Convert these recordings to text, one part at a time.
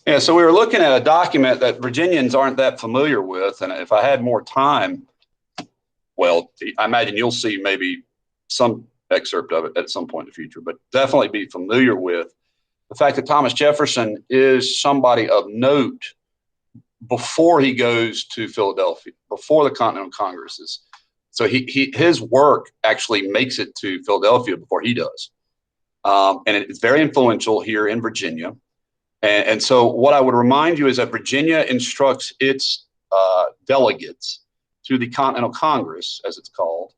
Yeah, so we were looking at a document that Virginians aren't that familiar with, and if I had more time, well, I imagine you'll see maybe some excerpt of it at some point in the future, but definitely be familiar with the fact that Thomas Jefferson is somebody of note before he goes to Philadelphia, before the Continental Congresses. So his work actually makes it to Philadelphia before he does. And it's very influential here in Virginia. And so what I would remind you is that Virginia instructs its delegates to the Continental Congress, as it's called,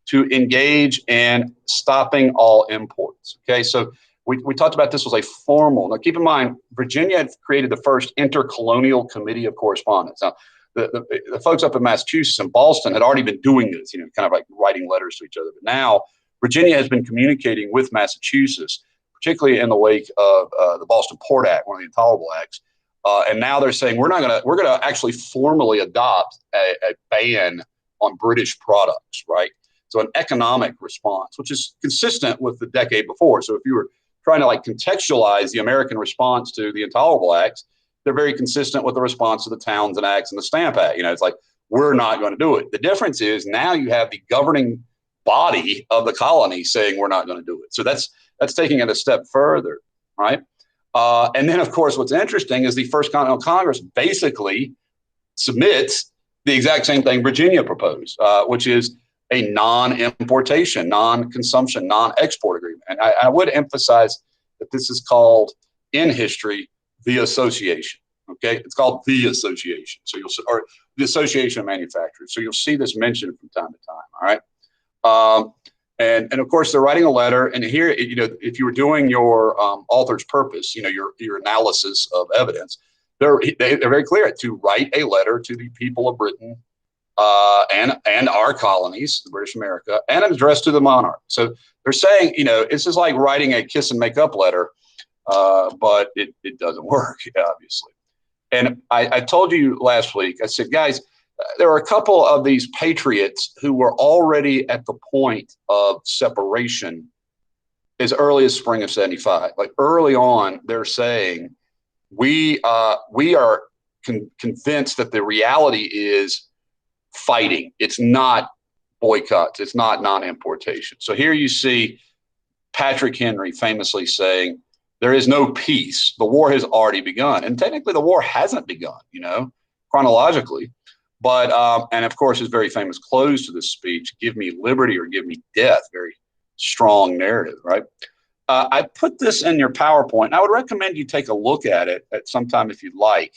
to engage in stopping all imports. Okay, so we talked about this was a formal. Now, keep in mind, Virginia had created the first intercolonial committee of correspondence. Now, the folks up in Massachusetts and Boston had already been doing this, kind of like writing letters to each other. But now Virginia has been communicating with Massachusetts, particularly in the wake of the Boston Port Act, one of the intolerable acts. And now they're saying we're going to actually formally adopt a ban on British products, right? So an economic response, which is consistent with the decade before. So if you were trying to like contextualize the American response to the intolerable acts, they're very consistent with the response to the Townsend Acts and the Stamp Act. It's like, we're not going to do it. The difference is now you have the governing body of the colony saying we're not going to do it. So that's taking it a step further, right? And then, of course, what's interesting is the First Continental Congress basically submits the exact same thing Virginia proposed, which is a non-importation, non-consumption, non-export agreement. And I would emphasize that this is called, in history, the association. Okay, it's called the association. So or the Association of Manufacturers. So you'll see this mentioned from time to time. All right. And of course, they're writing a letter. And here, if you were doing your author's purpose, your analysis of evidence, they're very clear to write a letter to the people of Britain and our colonies, British America, and addressed to the monarch. So they're saying, this is like writing a kiss and make up letter, but it doesn't work, obviously. And I told you last week, I said, guys, there are a couple of these patriots who were already at the point of separation as early as spring of 75. Like early on, they're saying, we are convinced that the reality is fighting. It's not boycotts. It's not non-importation. So here you see Patrick Henry famously saying, there is no peace. The war has already begun. And technically the war hasn't begun, chronologically. But, and of course, his very famous close to this speech, give me liberty or give me death, very strong narrative, right? I put this in your PowerPoint, and I would recommend you take a look at it at some time if you'd like,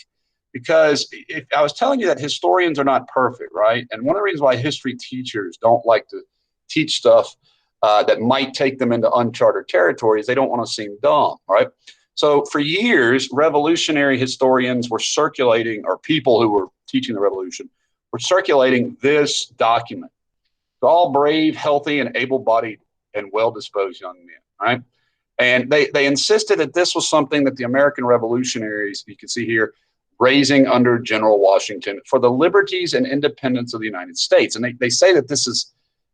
because if I was telling you that historians are not perfect, right? And one of the reasons why history teachers don't like to teach stuff that might take them into uncharted territory is they don't want to seem dumb, right? So for years, revolutionary historians were circulating, or people who were teaching the revolution were circulating this document to all brave, healthy, and able-bodied and well-disposed young men, right? And they insisted that this was something that the American revolutionaries, you can see here, raising under General Washington for the liberties and independence of the United States. And they say that this is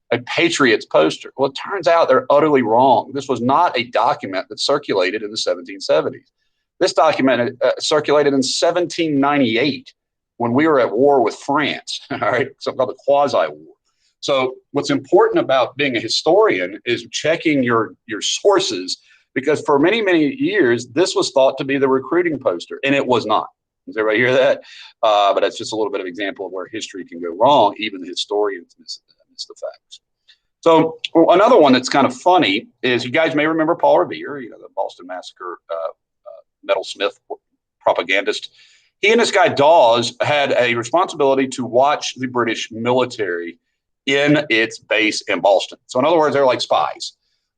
a patriot's poster. Well, it turns out they're utterly wrong. This was not a document that circulated in the 1770s. This document circulated in 1798 when we were at war with France, all right, something called the quasi-war. So what's important about being a historian is checking your sources, because for many, many years, this was thought to be the recruiting poster, and it was not. Does everybody hear that? But that's just a little bit of example of where history can go wrong. Even the historians miss the facts. So another one that's kind of funny is, you guys may remember Paul Revere, the Boston Massacre metalsmith propagandist. He and this guy Dawes had a responsibility to watch the British military in its base in Boston. So in other words, they're like spies.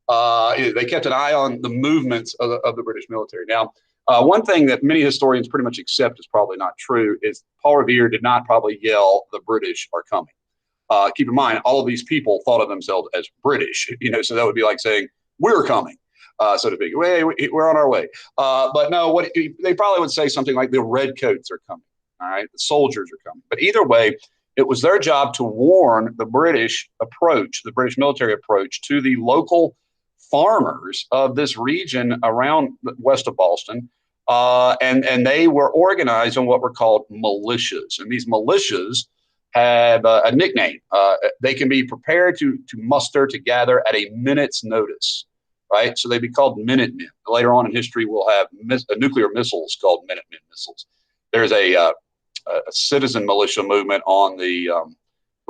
They kept an eye on the movements of the British military. Now, one thing that many historians pretty much accept is probably not true is Paul Revere did not probably yell, "The British are coming." Keep in mind, all of these people thought of themselves as British, so that would be like saying, "We're coming," so to speak. We're on our way. But no, they probably would say something like, "The redcoats are coming." All right, the soldiers are coming. But either way, it was their job to warn the British approach, the British military approach to the local farmers of this region around west of Boston, And they were organized on what were called militias. And these militias have a nickname. They can be prepared to muster, to gather at a minute's notice, right? So they'd be called Minutemen. Later on in history, we'll have nuclear missiles called Minutemen missiles. There's a citizen militia movement on the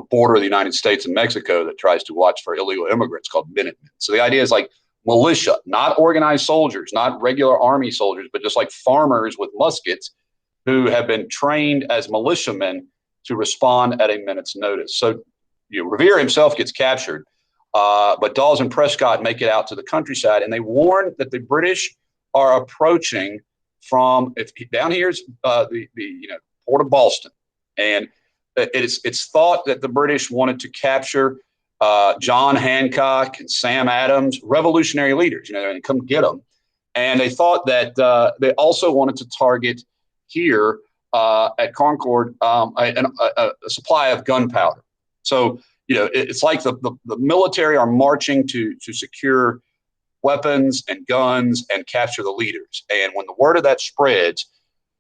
border of the United States and Mexico that tries to watch for illegal immigrants called Minutemen. So the idea is like militia, not organized soldiers, not regular army soldiers, but just like farmers with muskets who have been trained as militiamen to respond at a minute's notice. So Revere himself gets captured, but Dawes and Prescott make it out to the countryside, and they warn that the British are approaching from down here's the port of Boston, and it's thought that the British wanted to capture John Hancock and Sam Adams, revolutionary leaders, and come get them. And they thought that they also wanted to target here at Concord a supply of gunpowder. So, it's like the military are marching to secure weapons and guns and capture the leaders. And when the word of that spreads,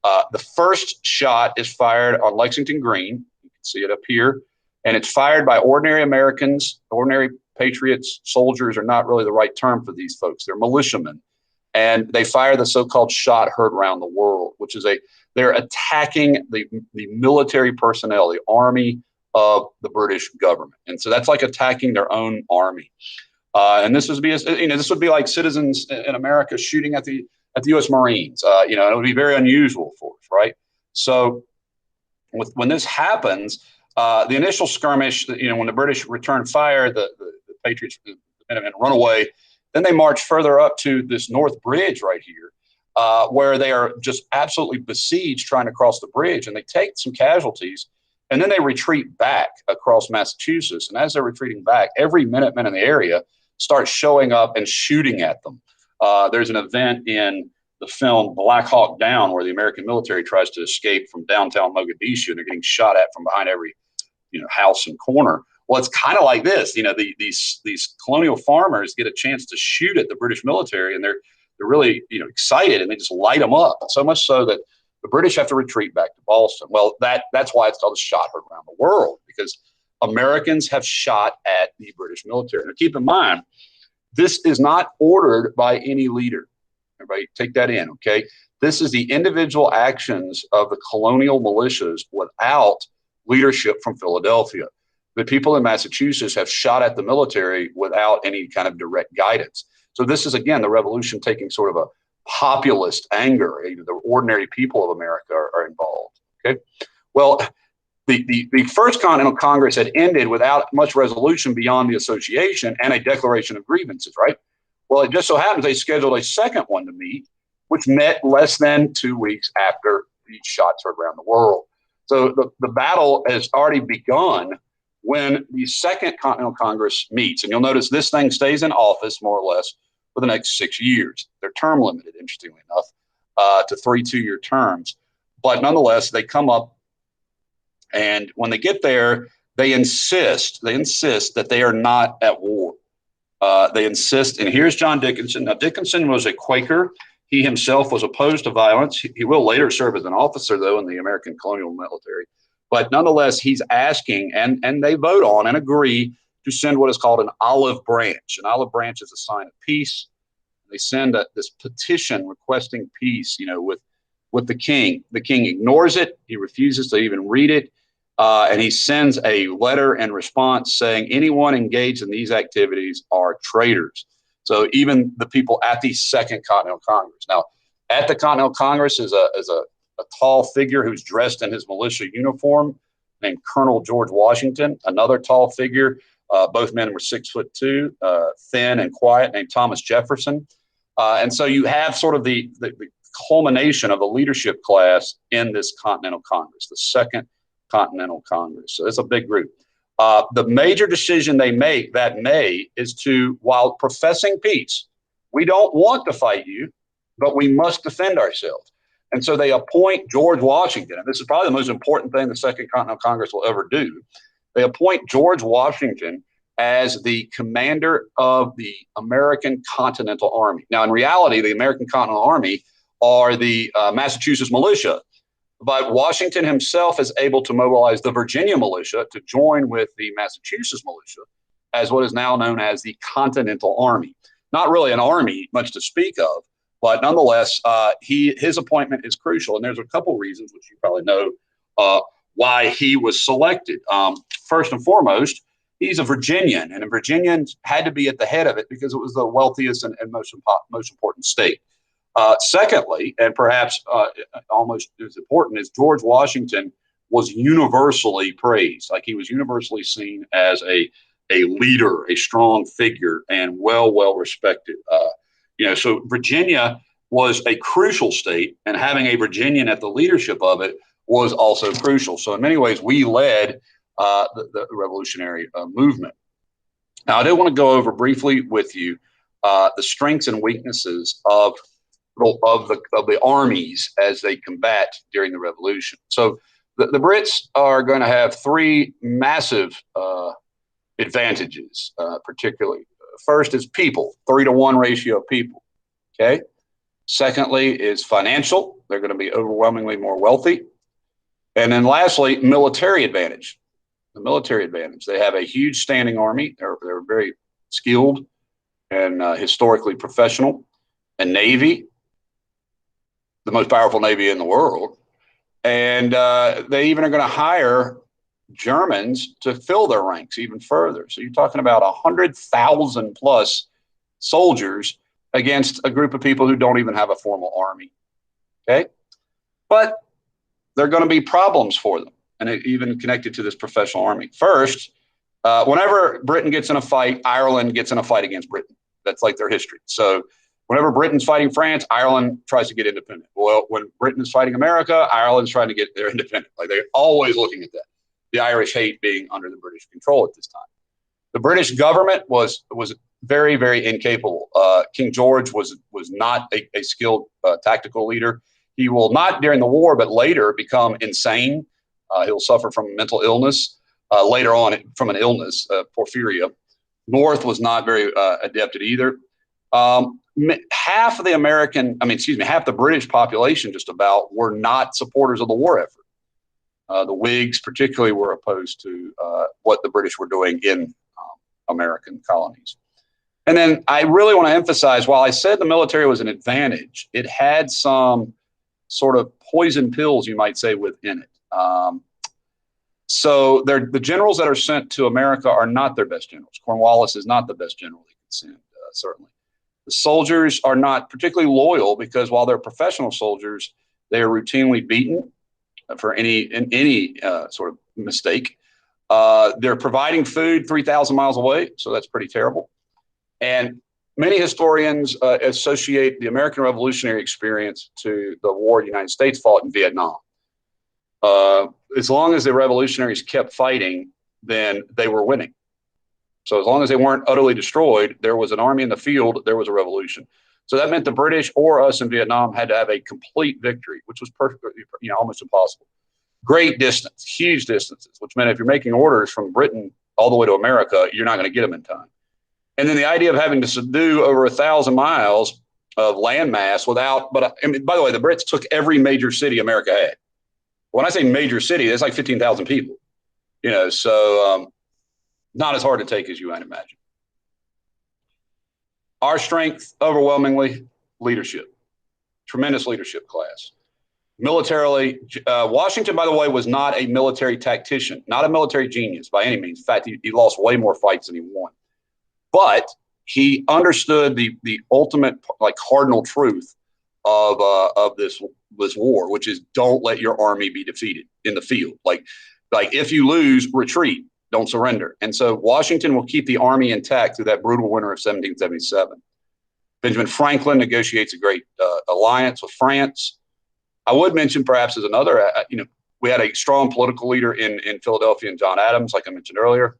the first shot is fired on Lexington Green. You can see it up here. And it's fired by ordinary Americans. Ordinary patriots. Soldiers are not really the right term for these folks. They're militiamen. And they fire the so-called shot heard around the world, which is they're attacking the military personnel, the army of the British government. And so that's like attacking their own army. And this would be like citizens in America shooting at the U.S. Marines. It would be very unusual for us, right? So when this happens, the initial skirmish, when the British return fire, the Patriots run away. Then they march further up to this North Bridge right here, where they are just absolutely besieged trying to cross the bridge, and they take some casualties, and then they retreat back across Massachusetts. And as they're retreating back, every Minuteman in the area starts showing up and shooting at them. There's an event in the film Black Hawk Down where the American military tries to escape from downtown Mogadishu, and they're getting shot at from behind every house and corner. Well, it's kind of like this. These colonial farmers get a chance to shoot at the British military, and they're really excited, and they just light them up. So much so that the British have to retreat back to Boston. Well, that's why it's called a shot heard around the world, because Americans have shot at the British military. Now, keep in mind, this is not ordered by any leader. Everybody take that in, okay? This is the individual actions of the colonial militias without leadership from Philadelphia. The people in Massachusetts have shot at the military without any kind of direct guidance. So this is, again, the revolution taking sort of a populist anger. The ordinary people of America are involved. Okay. Well, the First Continental Congress had ended without much resolution beyond the association and a declaration of grievances, right? Well, it just so happens they scheduled a second one to meet, which met less than 2 weeks after these shots heard around the world. So the battle has already begun when the Second Continental Congress meets. And you'll notice this thing stays in office more or less for the next 6 years. They're term limited, interestingly enough, to 3 2-year terms. But nonetheless, they come up, and when they get there, they insist that they are not at war. They insist, and here's John Dickinson. Now, Dickinson was a Quaker. He himself was opposed to violence. He will later serve as an officer, though, in the American colonial military. But nonetheless, he's asking, and they vote on and agree to send what is called an olive branch. An olive branch is a sign of peace. They send this petition requesting peace, with the king. The king ignores it. He refuses to even read it. And he sends a letter in response saying anyone engaged in these activities are traitors. So even the people at the Second Continental Congress. Now, at the Continental Congress is a tall figure who's dressed in his militia uniform named Colonel George Washington. Another tall figure, both men were 6'2", thin and quiet, named Thomas Jefferson. And so you have sort of the culmination of the leadership class in this Continental Congress, the Second Continental Congress. So it's a big group. The major decision they make that May is to, while professing peace, we don't want to fight you, but we must defend ourselves. And so they appoint George Washington, and this is probably the most important thing the Second Continental Congress will ever do. They appoint George Washington as the commander of the American Continental Army. Now, in reality, the American Continental Army are the Massachusetts militia. But Washington himself is able to mobilize the Virginia militia to join with the Massachusetts militia as what is now known as the Continental Army. Not really an army, much to speak of, but nonetheless, his appointment is crucial. And there's a couple reasons, which you probably know, why he was selected. First and foremost, he's a Virginian, and Virginians had to be at the head of it because it was the wealthiest and most important state. Secondly, and perhaps almost as important, is George Washington was universally praised. Like, he was universally seen as a leader, a strong figure, and well respected. So Virginia was a crucial state, and having a Virginian at the leadership of it was also crucial. So in many ways, we led the revolutionary movement. Now, I do want to go over briefly with you the strengths and weaknesses of the armies as they combat during the revolution. So the Brits are going to have three massive advantages, particularly. First is people, 3-to-1 ratio of people. Okay. Secondly is financial. They're going to be overwhelmingly more wealthy. And then lastly, military advantage. The military advantage. They have a huge standing army. They're very skilled and historically professional. A navy, the most powerful navy in the world. And they even are going to hire Germans to fill their ranks even further. So you're talking about 100,000 plus soldiers against a group of people who don't even have a formal army. Okay. But there are going to be problems for them, and even connected to this professional army. First, whenever Britain gets in a fight, Ireland gets in a fight against Britain. That's like their history. So whenever Britain's fighting France, Ireland tries to get independent. Well, when Britain is fighting America, Ireland's trying to get their independence. Like, they're always looking at that. The Irish hate being under the British control at this time. The British government was very, very incapable. King George was not a skilled tactical leader. He will not during the war, but later become insane. He'll suffer from mental illness later on from an illness, porphyria. North was not very adept at either. Half the British population just about were not supporters of the war effort. The Whigs particularly were opposed to what the British were doing in American colonies. And then I really want to emphasize, while I said the military was an advantage, it had some sort of poison pills, you might say, within it. So the generals that are sent to America are not their best generals. Cornwallis is not the best general they could send, certainly. The soldiers are not particularly loyal because while they're professional soldiers, they are routinely beaten for any sort of mistake. They're providing food 3,000 miles away, so that's pretty terrible. And many historians associate the American Revolutionary experience to the war the United States fought in Vietnam. As long as the revolutionaries kept fighting, then they were winning. So as long as they weren't utterly destroyed, there was an army in the field, there was a revolution. So that meant the British or us in Vietnam had to have a complete victory, which was almost impossible. Great distance, huge distances, which meant if you're making orders from Britain all the way to America, you're not going to get them in time. And then the idea of having to subdue over 1,000 miles of landmass by the way, the Brits took every major city America had. When I say major city, it's like 15,000 people, so not as hard to take as you might imagine. Our strength, overwhelmingly, leadership, tremendous leadership class. Militarily, Washington, by the way, was not a military tactician, not a military genius by any means. In fact, he lost way more fights than he won. But he understood the ultimate, cardinal truth of this war, which is don't let your army be defeated in the field. Like if you lose, retreat, don't surrender. And so Washington will keep the army intact through that brutal winter of 1777. Benjamin Franklin negotiates a great alliance with France. I would mention perhaps as another, we had a strong political leader in Philadelphia in John Adams, like I mentioned earlier.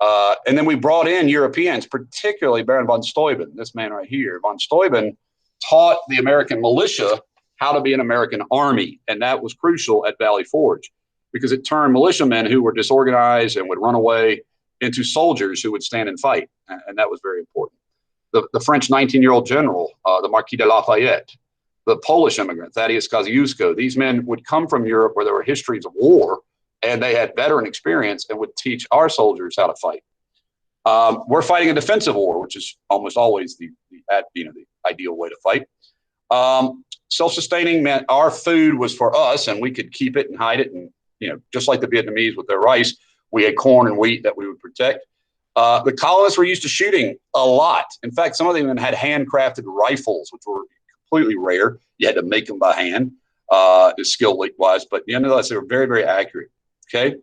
And then we brought in Europeans, particularly Baron von Steuben, this man right here. Von Steuben taught the American militia how to be an American army. And that was crucial at Valley Forge because it turned militiamen who were disorganized and would run away into soldiers who would stand and fight. And that was very important. The French 19-year-old general, the Marquis de Lafayette, the Polish immigrant, Thaddeus Kosciuszko. These men would come from Europe where there were histories of war, and they had veteran experience and would teach our soldiers how to fight. We're fighting a defensive war, which is almost always the ideal way to fight. Self-sustaining meant our food was for us, and we could keep it and hide it. And just like the Vietnamese with their rice, we had corn and wheat that we would protect. The colonists were used to shooting a lot. In fact, some of them even had handcrafted rifles, which were completely rare. You had to make them by hand, skill-wise, but nonetheless, they were very, very accurate. Okay.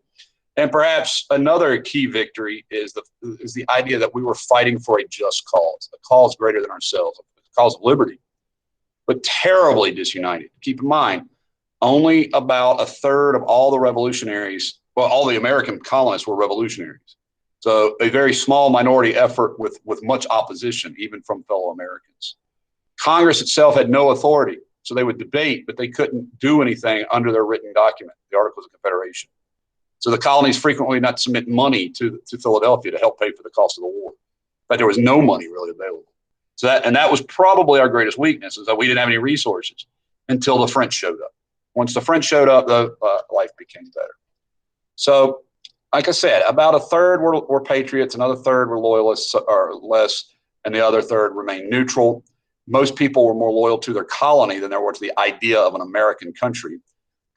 And perhaps another key victory is the idea that we were fighting for a just cause, a cause greater than ourselves, a cause of liberty, but terribly disunited. Keep in mind, only about a third of all the revolutionaries, well, all the American colonists were revolutionaries. So a very small minority effort with much opposition, even from fellow Americans. Congress itself had no authority, so they would debate, but they couldn't do anything under their written document, the Articles of Confederation. So the colonies frequently not submit money to Philadelphia to help pay for the cost of the war. But there was no money really available. So that was probably our greatest weakness, is that we didn't have any resources until the French showed up. Once the French showed up, life became better. So, like I said, about a third were patriots, another third were loyalists or less, and the other third remained neutral. Most people were more loyal to their colony than they were to the idea of an American country.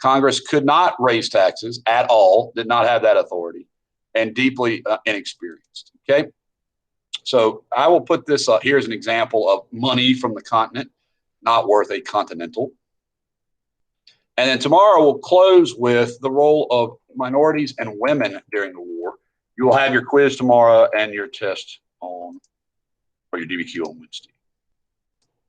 Congress could not raise taxes at all, did not have that authority, and deeply inexperienced. Okay. So I will put this up here as an example of money from the continent, not worth a continental. And then tomorrow we'll close with the role of minorities and women during the war. You will have your quiz tomorrow and your test or your DBQ on Wednesday.